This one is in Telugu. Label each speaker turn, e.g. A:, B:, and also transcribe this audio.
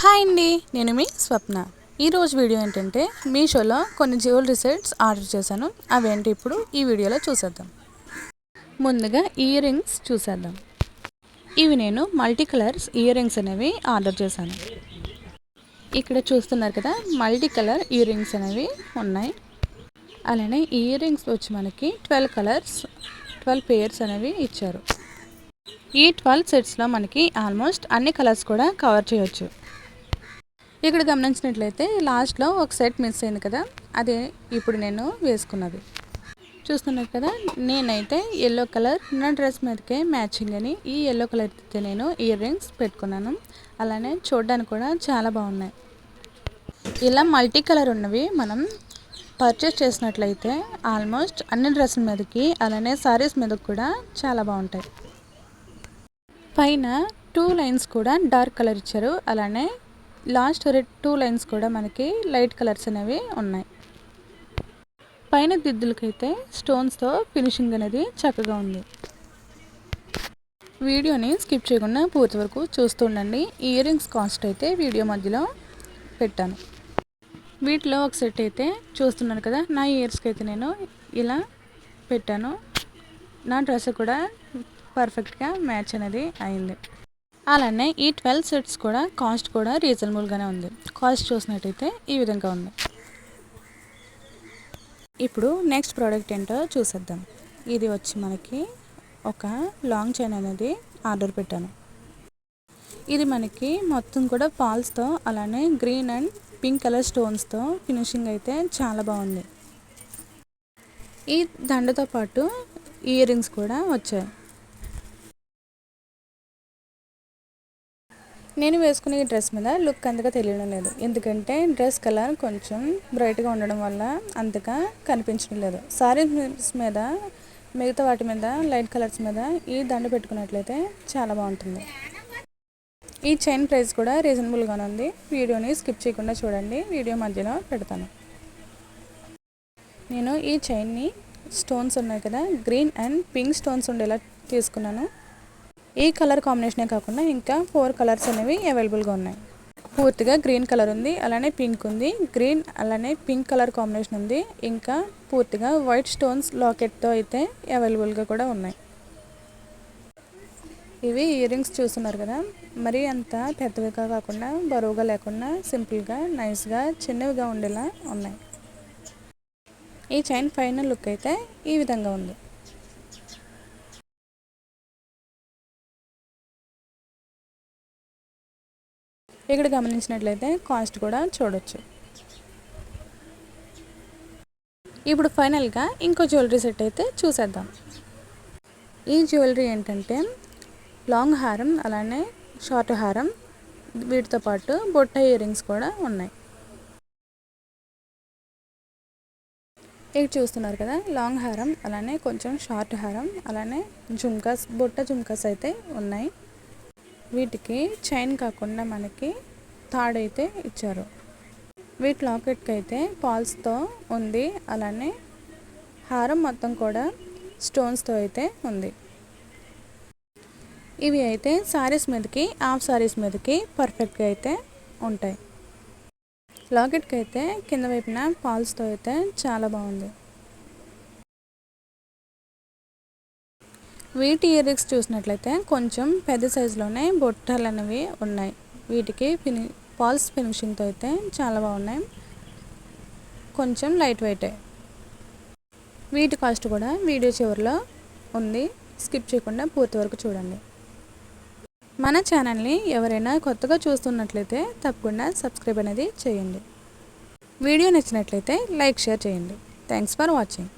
A: హాయ్ అండి, నేను మీ స్వప్న. ఈరోజు వీడియో ఏంటంటే మీషోలో కొన్ని జ్యువెలరీ సెట్స్ ఆర్డర్ చేశాను. అవేంటి ఇప్పుడు ఈ వీడియోలో చూసేద్దాం. ముందుగా ఇయర్ రింగ్స్ చూసేద్దాం. ఇవి నేను మల్టీ కలర్స్ ఇయర్ రింగ్స్ అనేవి ఆర్డర్ చేశాను. ఇక్కడ చూస్తున్నారు కదా, మల్టీ కలర్ ఇయర్ రింగ్స్ అనేవి ఉన్నాయి. అలానే ఇయర్ రింగ్స్ వచ్చి మనకి 12 కలర్స్ 12 పేర్స్ అనేవి ఇచ్చారు. ఈ 12 సెట్స్లో మనకి ఆల్మోస్ట్ అన్ని కలర్స్ కూడా కవర్ చేయొచ్చు. ఇక్కడ గమనించినట్లయితే లాస్ట్లో ఒక సెట్ మిస్ అయింది కదా, అదే ఇప్పుడు నేను వేసుకున్నది. చూస్తున్నారు కదా, నేనైతే ఎల్లో కలర్ నా డ్రెస్ మీదకే మ్యాచింగ్ అని ఈ ఎల్లో కలర్ అయితే నేను ఇయర్ రింగ్స్ పెట్టుకున్నాను. అలానే చూడడానికి కూడా చాలా బాగున్నాయి. ఇలా మల్టీ కలర్ ఉన్నవి మనం పర్చేస్ చేసినట్లయితే ఆల్మోస్ట్ అన్ని డ్రెస్సుల మీదకి అలానే సారీస్ మీదకి కూడా చాలా బాగుంటాయి. పైన 2 లైన్స్ కూడా డార్క్ కలర్ ఇచ్చారు. అలానే లాస్ట్ 2 లైన్స్ కూడా మనకి లైట్ కలర్స్ అనేవి ఉన్నాయి. పైన దిద్దులకైతే స్టోన్స్తో ఫినిషింగ్ అనేది చక్కగా ఉంది. వీడియోని స్కిప్ చేయకుండా పూర్తి వరకు చూస్తూ ఉండండి. ఇయర్ రింగ్స్ కాస్ట్ అయితే వీడియో మధ్యలో పెట్టాను. వీటిలో ఒక సెట్ అయితే చూస్తున్నాను కదా, నా ఇయర్స్కి అయితే నేను ఇలా పెట్టాను. నా డ్రెస్ కూడా పర్ఫెక్ట్గా మ్యాచ్ అనేది అయింది. అలానే ఈ 12 సెట్స్ కూడా కాస్ట్ కూడా రీజనబుల్గానే ఉంది. కాస్ట్ చూసినట్టయితే ఈ విధంగా ఉంది. ఇప్పుడు నెక్స్ట్ ప్రోడక్ట్ ఏంటో చూసేద్దాం. ఇది వచ్చి మనకి ఒక లాంగ్ చైన్ అనేది ఆర్డర్ పెట్టాను. ఇది మనకి మొత్తం కూడా పాల్స్తో అలానే గ్రీన్ అండ్ పింక్ కలర్ స్టోన్స్తో ఫినిషింగ్ అయితే చాలా బాగుంది. ఈ దండతో పాటు ఇయర్ రింగ్స్ కూడా వచ్చాయి. నేను వేసుకునే ఈ డ్రెస్ మీద లుక్ అంతగా తెలియడం లేదు, ఎందుకంటే డ్రెస్ కలర్ కొంచెం బ్రైట్గా ఉండడం వల్ల అంతగా కనిపించడం లేదు. సారీస్ మీద మిగతా వాటి మీద లైట్ కలర్స్ మీద ఈ దండ పెట్టుకున్నట్లయితే చాలా బాగుంటుంది. ఈ చైన్ ప్రైస్ కూడా రీజనబుల్గానే ఉంది. వీడియోని స్కిప్ చేయకుండా చూడండి, వీడియో మధ్యలో పెడతాను. నేను ఈ చైన్ని స్టోన్స్ ఉన్నాయి కదా, గ్రీన్ అండ్ పింక్ స్టోన్స్ ఉండేలా తీసుకున్నాను. ఈ కలర్ కాంబినేషనే కాకుండా ఇంకా 4 కలర్స్ అనేవి అవైలబుల్గా ఉన్నాయి. పూర్తిగా గ్రీన్ కలర్ ఉంది, అలానే పింక్ ఉంది, గ్రీన్ అలానే పింక్ కలర్ కాంబినేషన్ ఉంది, ఇంకా పూర్తిగా వైట్ స్టోన్స్ లాకెట్తో అయితే అవైలబుల్గా కూడా ఉన్నాయి. ఇవి ఇయర్ రింగ్స్ చూస్తున్నారు కదా, మరీ అంత పెద్దవిగా కాకుండా బరువుగా లేకుండా సింపుల్గా నైస్గా చిన్నవిగా ఉండేలా ఉన్నాయి. ఈ చైన్ ఫైనల్ లుక్ అయితే ఈ విధంగా ఉంది. ఇక్కడ గమనించినట్లయితే కాస్ట్ కూడా చూడొచ్చు. ఇప్పుడు ఫైనల్గా ఇంకో జ్యువెలరీ సెట్ అయితే చూసేద్దాం. ఈ జ్యువెలరీ ఏంటంటే లాంగ్ హారం అలానే షార్ట్ హారం, వీటితో పాటు బొట్ట ఇయర్ రింగ్స్ కూడా ఉన్నాయి. ఇక్కడ చూస్తున్నారు కదా, లాంగ్ హారం అలానే కొంచెం షార్ట్ హారం అలానే జుమ్కాస్, బొట్ట జుమ్కాస్ అయితే ఉన్నాయి. వీటికి చైన్ కాకుండా మనకి తాడు అయితే ఇచ్చారు. వీటి లాకెట్కి అయితే పాల్స్తో ఉంది, అలానే హారం మొత్తం కూడా స్టోన్స్తో అయితే ఉంది. ఇవి అయితే సారీస్ మీదకి హాఫ్ సారీస్ మీదకి పర్ఫెక్ట్గా అయితే ఉంటాయి. లాకెట్కి అయితే కింద వైపున పాల్స్తో అయితే చాలా బాగుంది. వీటి ఇయర్ రింగ్స్ చూసినట్లయితే కొంచెం పెద్ద సైజులోనే బొట్టలు అనేవి ఉన్నాయి. వీటికి పాల్స్ ఫినిషింగ్తో అయితే చాలా బాగున్నాయి, కొంచెం లైట్ వెయిటే. వీటి కాస్ట్ కూడా వీడియో చివరిలో ఉంది, స్కిప్ చేయకుండా పూర్తి వరకు చూడండి. మన ఛానల్ని ఎవరైనా కొత్తగా చూస్తున్నట్లయితే తప్పకుండా సబ్స్క్రైబ్ అనేది చేయండి. వీడియో నచ్చినట్లయితే లైక్, షేర్ చేయండి. Thanks for watching.